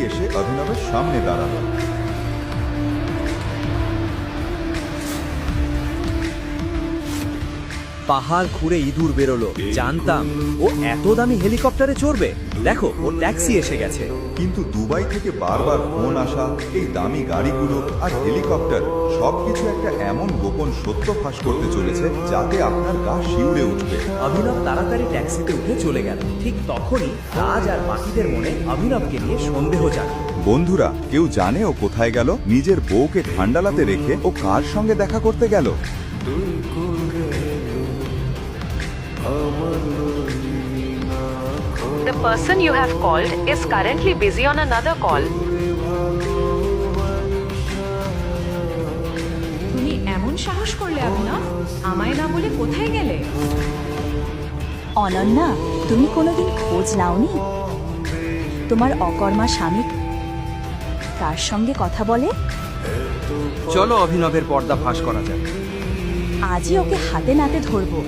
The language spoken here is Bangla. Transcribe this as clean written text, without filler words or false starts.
এসে অভিনবের সামনে দাঁড়ালো। পাহাড় খুঁড়ে ইঁদুর বেরোলো, জানতাম ও এত দামি হেলিকপ্টারে চড়বে। দেখো, ও ট্যাক্সি এসে গেছে। কিন্তু দুবাই থেকে বারবার ফোন আসা, এই দামি গাড়িগুলো আর হেলিকপ্টার সবকিছু একটা এমন গোপন সত্য ফাঁস করতে চলেছে যাতে আপনার গা শিউরে উঠবে। অভিনব তাড়াতাড়ি ট্যাক্সিতে উঠে চলে গেল। ঠিক তখনই রাজ আর বাকিদের মনে অভিনবকে নিয়ে সন্দেহ জাগে। বন্ধুরা, কেউ জানে ও কোথায় গেল? নিজের বউকে ঠান্ডালাতে রেখে ও কার সঙ্গে দেখা করতে গেল? The person you have called is currently busy on another call. তুমি এমন সাহস করলে অভিনব? আমায় না বলে কোথায় গেলে? অনন্যা, তুমি কোনোদিন খোঁজ নাওনি তোমার অকর্মা স্বামী তার সঙ্গে কথা বলে? চলো অভিনবের পর্দা ফাঁস করা যাক। আজই ওকে হাতে নাতে ধরবো।